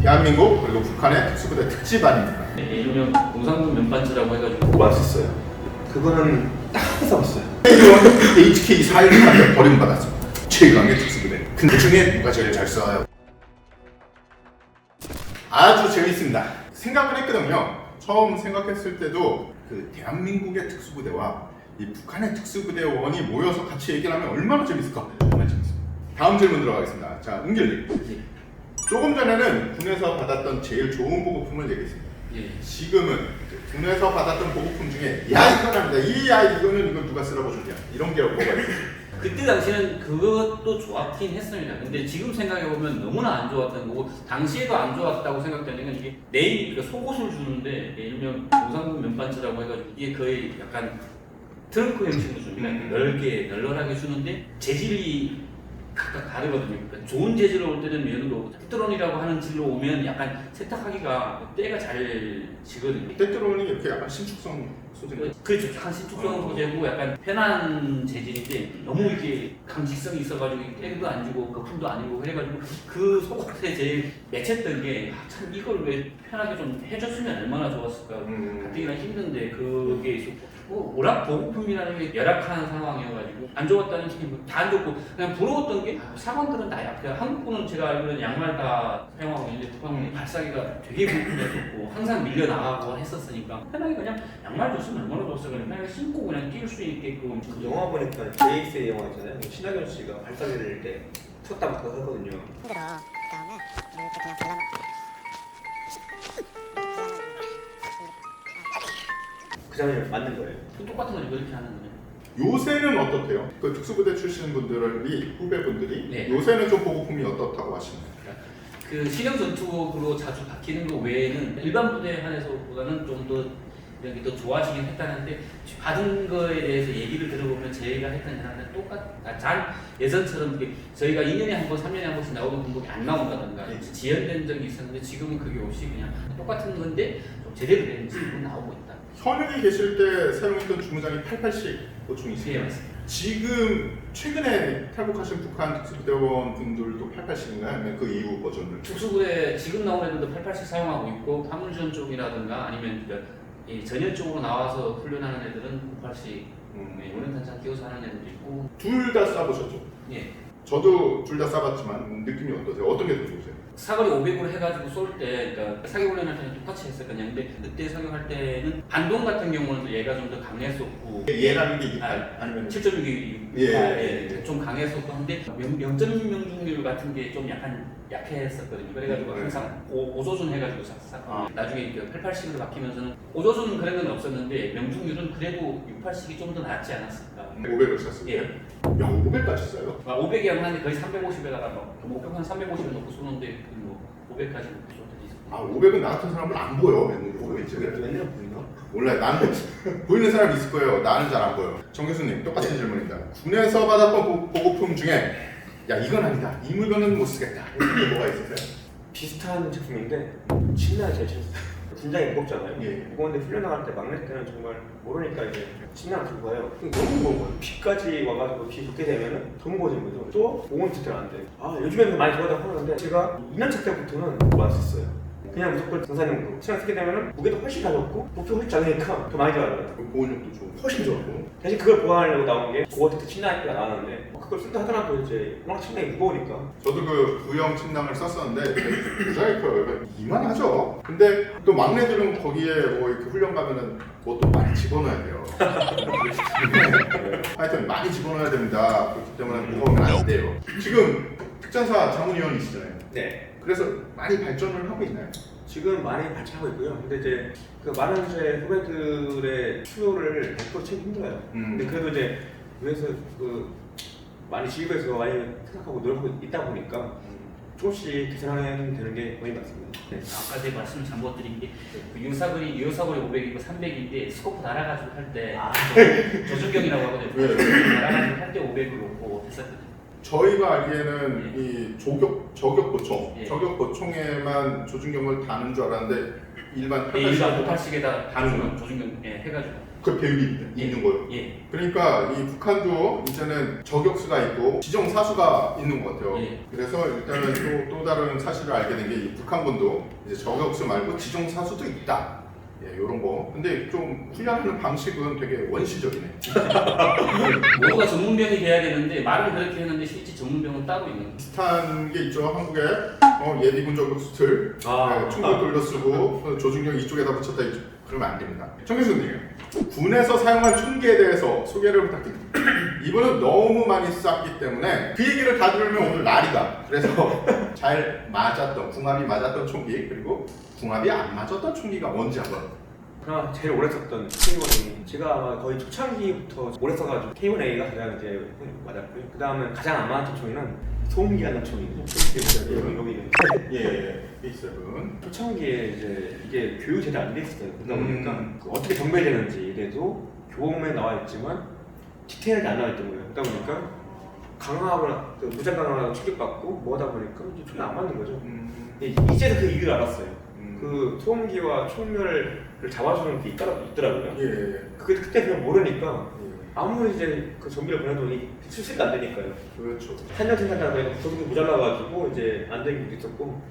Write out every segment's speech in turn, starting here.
대한민국 그리고 북한의 특수부대 특집반입니다. 네, 일명 공산군 면반지라고 해가지고 맛있어요. 그거는 딱 해서 봤어요. HK413에 버림받았습니다. 최강의 특수부대. 그 중에 누가 제일 잘 쏴요? 아주 재밌습니다. 생각을 했거든요. 처음 생각했을 때도 그 대한민국의 특수부대와 이 북한의 특수부대원이 모여서 같이 얘기를 하면 얼마나 재밌을까? 정말 재밌습니다. 다음 질문 들어가겠습니다. 자, 은결님. 조금 전에는 군에서 받았던 제일 좋은 보급품을 얘기했습니다. 예. 지금은 군에서 받았던 보급품 중에 야 이건 합니다. 이거는 이거 누가 쓰라고 줬냐 이런 게 뭐가 있어요? 그때 당시에는 그것도 좋았긴 했습니다. 근데 지금 생각해보면 너무나 안 좋았던 거고 당시에도 안 좋았다고 생각되는 건 이게 네임, 그러니까 속옷을 주는데 일명 공산군 면반지라고 해가지고 이게 거의 약간 트렁크 형식으로 줍니다. 넓게 널널하게 주는데 재질이 각각 다르거든요. 그러니까 좋은 재질로 올 때는 면으로 테트론이라고 하는 질로 오면 약간 세탁하기가 때가 잘 지거든요. 때때로는 이렇게 약간 신축성 소재가 그렇죠. 약간 신축성 소재고 약간 편한 재질인데 너무 이게 감식성이 있어가지고 때도 안 주고 거품도 아니고 그래가지고 그 속옷에 제일 맺혔던 게 참 이걸 왜 편하게 좀 해줬으면 얼마나 좋았을까. 가뜩이나 힘든데 그게 있었고 워낙 보급품이라는 게 열악한 상황이어가지고 안 좋았다는 게 다 안 좋고 그냥 부러웠던 게 사관들은 다 약해요. 한국군은 제가 알기로는 양말 다 사용하고 있는데 북한군이 발사기가 되게 불편했었고 항상 밀려 나가고 했었으니까 편하게 그냥 양말 줬으면 얼마나 좋았어요. 그냥 편하게 신고 그냥 뛸 수 있게끔. 그 영화 보니까 JX의 영화 있잖아요. 신하균 씨가 발사기를 이렇게 쳤다부터 하거든요. 힘들어. 그다음에 이렇게 그냥 발라놔. 그 장면이 맞는 거예요. 똑같은 걸 이렇게 하는 거예요. 요새는 어떻대요? 그 특수부대 출신 분들이 후배분들이 네. 요새는 좀 보급품이 어떻다고 하시나요? 그 신형 전투로 자주 바뀌는 거 외에는 일반 부대에 한해서보다는 좀 더 이런 게 더 좋아지긴 했다는데 받은 거에 대해서 얘기를 들어보면 저희가 했던 거랑 똑같 예전처럼 이렇게 저희가 2년에 한 번, 3년에 한 번씩 나오던 군복이 안 나온다던가 지연된 적이 있었는데 지금은 그게 없이 그냥 똑같은 건데 좀 제대로 된 질문 나오고 있다. 현역에 계실 때 사용했던 주무장이 88식 보충이시죠? 네, 맞습니다. 지금 최근에 탈북하신 북한 특수부대원 분들도 88식인가요? 아니면 그 이후 버전을? 특수부대 지금 나온 애들도 88식 사용하고 있고 화물전 쪽이라든가 아니면 이 전현 쪽으로 나와서 훈련하는 애들은 98식 원형탄창 끼워서 하는 애들도 있고. 둘 다 쏴보셨죠? 예. 저도 둘 다 쏴봤지만 느낌이 어떠세요? 어떤 게 더 좋으세요? 사거리 500으로 해가지고 쏠 때, 그러니까 사격 훈련할 때는 똑같이 했었거든요. 근데 그때 사격할 때는 반동 같은 경우는 얘가 좀 더 강했었고. 얘라는 게 아니면 7.6이 예. 좀 강했었고 한데 0점 명중률 같은 게 좀 약간 약했었거든요. 그래가지고 항상 오조준 해가지고 싹싹. 나중에 88식으로 바뀌면서는 오조준 그런 건 없었는데 명중률은 그래도 68식이 좀 더 낫지 않았을까. 500을 쐈습니다. 예. 야 500까지 쏴요? 500이 하는데 거의 350에다가 목표 한 350을 놓고 쏘는데 뭐 500까지 놓고 쏠 때도 있었고. 아 500은 나 같은 사람은 안 보여. 500이 저게 맨날 보이나? 몰라요. 나는 보이는 사람 있을 거예요. 나는 잘 안 보여. 정 교수님 똑같은 질문입니다. 군에서 받았던 보급품 중에 야 이건 아니다. 이 물건은 못 쓰겠다. 이게 뭐가 있으세요? 비슷한 제품인데 침낭이 제일 싫었어요. 굉장히 무겁잖아요. 예. 무거운데 훈련 나갈 때 막내 때는 정말 모르니까 이제 침낭을 들고 가요. 너무 무거운 거예요. 비까지 와가지고 비 붙게 되면은 더 무거워진 거죠. 또 보온 제대로 안 돼. 아 요즘에는 많이 들어가다고 하는데 제가 2년차 때부터는 안 썼어요. 그냥 무조건 등산용으로 침낭 쓰게 되면은 무게도 훨씬 가볍고 부피 훨씬 작으니까 더 많이 들어가요. 보온력도 좋고 훨씬 좋고 대신 그걸 보완하려고 나온 게 고어텍트 침낭이 나왔는데 그걸 쓴다 하더라도 이제 워낙 침낭이 무거우니까 저도 그 구형 침낭을 썼었는데 무지하게 커요. 이만하죠. 근데 또 막내들은 거기에 뭐 이렇게 훈련 가면은 그것도 많이 집어넣어야 돼요. 하여튼 많이 집어넣어야 됩니다. 그렇기 때문에 무거우면 안 돼요. 지금 특전사 자문위원이시잖아요. 네. 그래서 많이 발전을 하고 있나요? 지금 많이 발전하고 있고요. 근데 이제 그 많은 이제 후배들의 수요를 100% 채우기 힘들어요. 근데 그래도 이제 위에서 그 많이 지휘부에서 많이 생각하고 노력하고 있다 보니까 조금씩 개선하면 되는 게 거의 맞습니다. 네. 아까 제가 말씀을 잘못 드린 게 그 유사거리 500이고 300인데 스코프 달아가지고 할 때 조준경이라고 하거든요. 네. 달아가지고 할 때 500으로 놓고 했었거든요. 저희가 알기에는 이 저격 보총, 예. 저격 보총에만 조준경을 다는 줄 알았는데 일반 예, 일반 88식 88식에다 다른 거? 조준경 해가지고. 그 배율이 있는 거예요. 예. 그러니까 이 북한도 이제는 저격수가 있고 지정 사수가 있는 것 같아요. 예. 그래서 일단은 또 다른 사실을 알게 된 게 이 북한군도 이제 저격수 말고 지정 사수도 있다. 예, 이런 거. 근데 좀 훈련하는 방식은 되게 원시적이네. 모두가 전문병이 돼야 되는데 말은 그렇게 했는데 실제 전문병은 따로 있는 거예요. 비슷한 게 있죠. 한국에 예비군 저격수들 충돌 돌려쓰고 조준경 이쪽에다 붙였다 그러면 안 됩니다. 정 교수님, 군에서 사용한 총기에 대해서 소개를 부탁드립니다. 이분은 너무 많이 쐈기 때문에 그 얘기를 다 들으면 오늘 날이다. 그래서 잘 맞았던, 궁합이 맞았던 총기 그리고 궁합이 안 맞았던 총기가 뭔지 한번. 그나마 제일 오래 썼던 K1A, 제가 아마 거의 초창기부터 오래 써가지고 K1A가 가장 이제 맞았고요. 그 다음에 가장 안 맞았던 총기는 소음기가 난 총이거든요. 여기 예, A7. 초창기에 이제 이게 교육 제대로 안 돼 있었어요. 그러다 보니까 그 어떻게 정배되는지에 대해서 교범에 나와 있지만 디테일하게 안 나와 있던 거예요. 그러다 보니까 강화하거나 무장 강화가 충격받고 뭐하다 보니까 이제 총이 안 맞는 거죠. 이제서 그 이유를 알았어요. 그 소음기와 총열을 잡아주는 게 있더라고요. 예. 그때 그냥 모르니까 아무리 이제 그 전기를 보내도 실수가 안 되니까요. 그렇죠. 한정 생산자가 소득이 모자라가지고 이제 안 되는 것도 있었고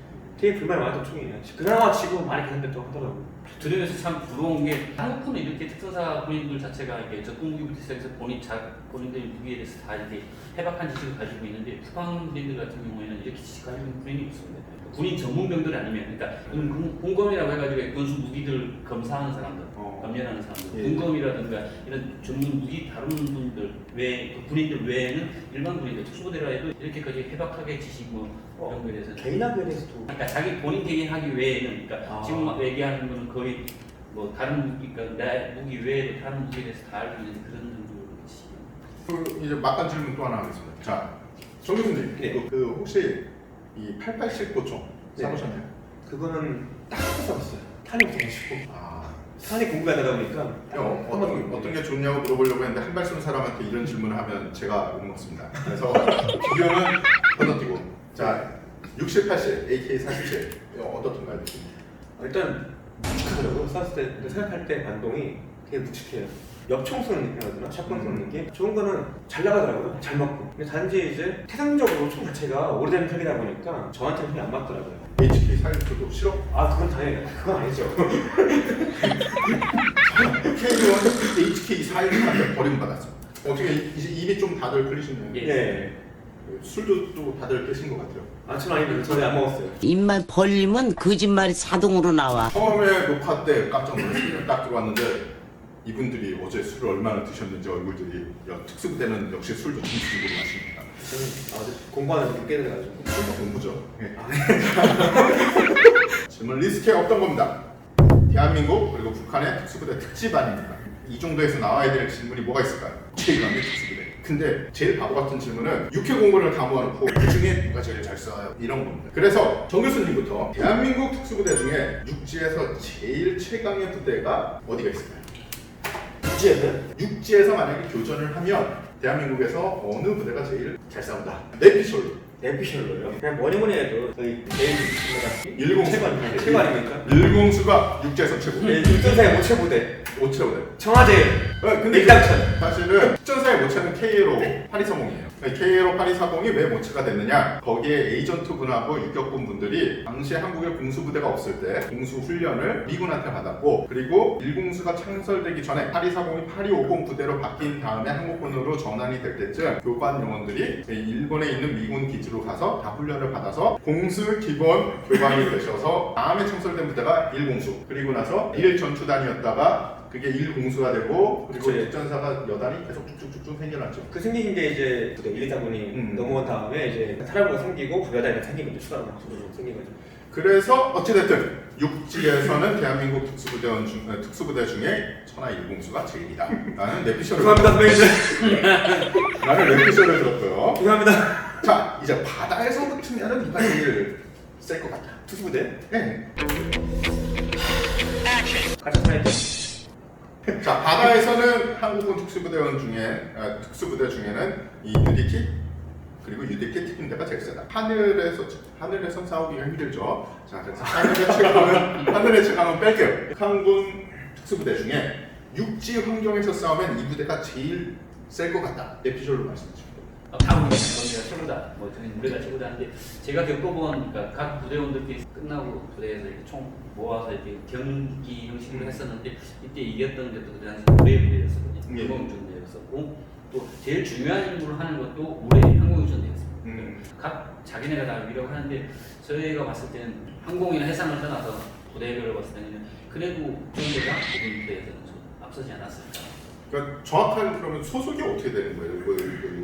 되게 불만이 많았던 총이에요. 그나마 지금 많이 개선됐다고 하더라고요. 들으면서 참 부러운 게 한국군은 이렇게 특전사 군인들 자체가 이렇게 적군무기부터 시작해서 본인들 무기에 대해서 다 이렇게 해박한 지식을 가지고 있는데 북한 군인들 같은 경우에는 이렇게 지식 가지고 있는 군인이 없습니다. 군인 전문병들 아니면 그러니까 공검이라고 해가지고 군수 무기들 검사하는 사람들, 검열하는 사람들, 공검이라든가 이런 전문 무기 다루는 분들 외 군인들 외에는 일반 군인들 특수부대라 해도 이렇게까지 해박하게 지식 이런 거에 대해서 개인학에 대해서도 그러니까 자기 본인 개인하기 외에는 그러니까 지금 얘기하는 거는 거의 다른 무기 그러니까 내 무기 외에도 다른 무기에 대해서 다 알고 있는 그런 정도로 지식. 이제 막간 질문 또 하나 하겠습니다. 자, 정 교수님, 네. 그 혹시 이 88식 보총 사보셨나요? 그거는 딱 써봤어요. 탄이 없어가지고 아, 탄이 공부가 되다 보니까 어떤 게 좋냐고 물어보려고 했는데 한 발 쏜 사람한테 이런 질문을 하면 제가 욕먹습니다. 그래서 비교는 건너뛰고. 자, 60, 80, AK-47 어떻던가요? 일단 묵직하더라고요. 쐈을 때 근데 생각할 때 반동이 되게 묵직해요. 옆총 쏘는 느낌이라든가 샷건 쏘는 느낌? 좋은 거는 잘 나가더라고요. 잘 맞고. 근데 단지 이제 태생적으로 총 자체가 오래된 편이다 보니까 저한테는 힘이 안 맞더라고요. HK-41도 싫어? 아 그건 당연히 그건 아니죠. K1 HK-41한테 버림받았어. 어떻게 이제 입이 좀 다들 풀리시네요. 예. 술도 또 다들 깨신 것 같아요. 아침 아니면 전에 안 먹었어요. 입만 벌리면 거짓말이 자동으로 나와. 처음에 녹화 때 깜짝 놀랐어요. 딱 들어왔는데 이분들이 어제 술을 얼마나 드셨는지 얼굴들이 특수부대는 역시 술도 중식으로 마십니다. 저는 어제 공부하는 게 늦게 돼가지고 술도 공부죠. 네. 질문 리스트에 없던 겁니다. 대한민국 그리고 북한의 특수부대 특집반입니다. 이 정도에서 나와야 될 질문이 뭐가 있을까요? 제1강의 특수부대. 근데 제일 바보 같은 질문은 육해 공부를 다 모아놓고 그 중에 누가 제일 잘 써요? 이런 겁니다. 그래서 정 교수님부터 대한민국 특수부대 중에 육지에서 제일 최강의 부대가 어디가 있을까요? 육지에서요? 육지에서 만약에 교전을 하면 대한민국에서 어느 부대가 제일 잘 싸운다? 내피셜로. 내피셜로요? 그냥 뭐니 해도 저희 제일 일공수. 최고 아닙니까? 일공수가 육지에서 최고. 네, 육전사의 모체부대 오체부대. 청와대 근데 일당천. 사실은 특전사의 모체는 KA로 8240이에요. KA로 8240이 왜 모체가 됐느냐? 거기에 에이전트분하고 유격분 분들이 당시 한국에 공수부대가 없을 때 공수 훈련을 미군한테 받았고, 그리고 일공수가 창설되기 전에 8240이 8250 부대로 바뀐 다음에 한국군으로 전환이 될 때쯤 교관 요원들이 일본에 있는 미군 기지로 가서 다 훈련을 받아서 공수 기본 교관이 되셔서 다음에 창설된 부대가 일공수, 그리고 나서 1전투단이었다가 그게 1공수가 되고, 그리고 그치. 특전사가 여단이 계속 쭉쭉쭉쭉 생겨났죠. 그 생긴 게 이제 1, 2, 4분이 넘어온 다음에 이제 사령부가 생기고 여단이 생긴 거죠. 추가로 생긴 거죠. 그래서 어찌됐든 육지에서는 대한민국 특수부대 중에 천하 1공수가 제일이다. 나는 내피셜을 죄송합니다 선배님들. 나는 내피셜을 들었고요. 죄송합니다. 자, 이제 바다에서 붙으면 이가 제일 셀 것 같다. 특수부대? 네. 가장 사이트. 자, 바다에서는 한국군 특수부대 중에는 이 UDT, 그리고 유대계 특임대가 제일 세다. 하늘에선 싸우기가 힘들죠. 자, 그래서 하늘의 최강은 뺄게요. 북한군 특수부대 중에 육지 환경에서 싸우면 이 부대가 제일 셀 것 같다. 에피소드로 말씀해 주십시오. 다 우리가 최고다. 뭐 저는 우리가 최고다는데 제가 겪어본 그러니까 각 부대원들끼리 끝나고 부대에서 이렇게 총 모아서 이렇게 경기 형식으로 했었는데 이때 이겼던 것도 그 당시 우리 부대였었거든요. 예. 항공유전대였었고 또 제일 중요한 임무를 하는 것도 우리 항공유전대였습니다. 각 자기네가 다 위라고 하는데 저희가 봤을 때는 항공이나 해상을 떠나서 부대별로 봤을 때는 그래도 저희가 모든 부대에서는 좀 앞서지 않았을까. 그러니까 정확한 그러면 소속이 어떻게 되는 거예요?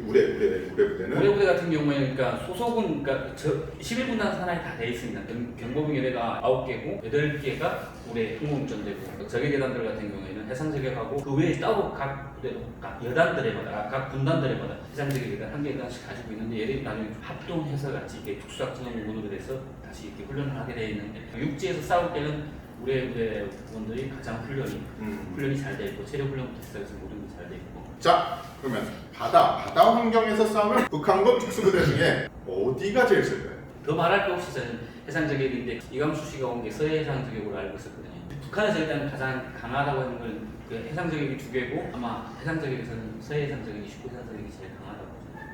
우레 부대는? 우리 부대 같은 경우에는 그러니까 소속은 그러니까 11군단 산하에 다 돼 있습니다. 경보병 예대가 9개고 8개가 우리 항공전대고 저계 계단들 같은 경우에는 해상저격하고 그 외에 따로 각 부대도 각 여단들에마다 각 군단들에마다 해상저격을 한 개씩 가지고 있는데 얘들이 나중에 합동해서 같이 이렇게 특수작전군으로 돼서 다시 이렇게 훈련을 하게 되어 있는데 육지에서 싸울 때는 우리 부대 부분들이 가장 훈련이 잘 돼 있고 체력 훈련부터 시작해서 모든 게 잘 돼 있고. 자, 그러면 바다 환경에서 싸우면 북한군 특수부대 중에 어디가 제일 셀까요? 더 말할 게 없이 저는 해상저격인데 이광수 씨가 온 게 서해 해상저격으로 알고 있었거든요. 북한에서 일단 가장 강하다고 하는 건 그 해상저격이 2개고 아마 해상저격에서는 서해 해상저격이 19해상저격이 제일 강하다고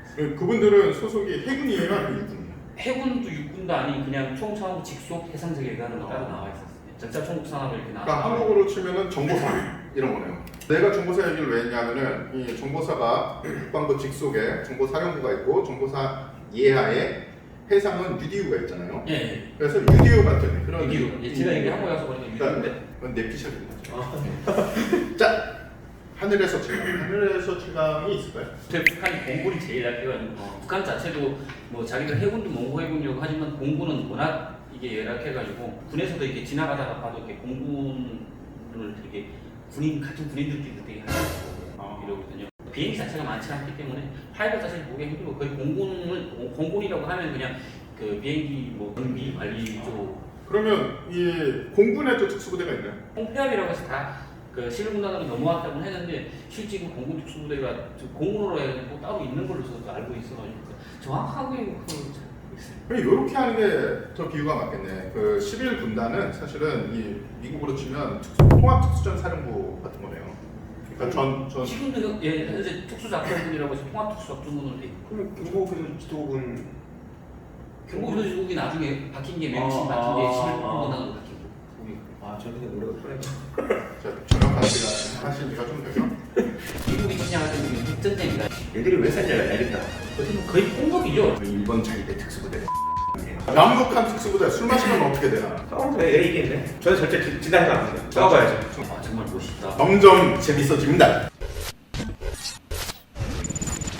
생각합니다. 그분들은 소속이 해군이에요, 아니면 육군이에요? 해군도 육군도 아닌 그냥 총차원 직속 해상저격이라는 거 따로 나와 있었어요. 전차 총국산하고 이렇게 나와. 그러니까 한국으로 치면은 정보사 이런 거네요. 내가 정보사 얘기를 왜 했냐면은 이 정보사가 국방부 직속에 정보사령부가 있고 정보사 예하에 해상은 UDU가 있잖아요. 예, 예. 그래서 UDU 같은 그런 유디오. 예, 제가 얘기 한국에 와서 보니까 유디오인데. 그건 내피셜인 거죠. 자, 하늘에서 최강이 있을까요? 북한이 공군이 제일 약해가지고 북한 자체도 뭐 자기들 해군도 몽고 해군이라고 하지만 공군은 워낙 이게 열악해가지고 군에서도 이렇게 지나가다가 봐도 이렇게 공군을 되게 같은 군인들끼리 되게 하고 이러거든요. 비행기 자체가 많지 않기 때문에 파일럿 자체를 보기 힘들고 거의 공군이라고 하면 그냥 그 비행기 뭐 경비 관리 쪽 그러면 이 공군에도 특수부대가 있나요? 홍폐합이라고 해서 다그 실군단으로 넘어왔다고 했는데 실제 그 공군 특수부대가 공군으로 해가지고 따로 있는 걸로 저도 알고 있어가지고 정확하게 이렇게 하는 게 더 비유가 맞겠네. 그 11군단은 사실은 이 미국으로 치면 통합특수전 사령부 같은 거네요. 그러니까 지금도 현재 특수작전군이라고 해서 통합특수작전군으로 돼 있고 그럼 경보기도 지도군 경보기도국이 나중에 바뀐 게 명칭 바뀐 게 11군단으로 바뀐 거. 저는 그냥 노래가 편해요. 정확한 시가 하신 지가 좀 돼서 미국이 침략할 때 우리 육전쟁이다. 얘들이 왜 샀냐 알겠다. 어쨌든 거의 공격이죠. 일본 자위대 특수부대. 남북한 특수부대 술 마시면 어떻게 되나? 싸움도 애 이기겠네. 저는 절대 진단도 안 합니다. 싸워봐야죠. 정말 멋있다. 점점 재밌어집니다.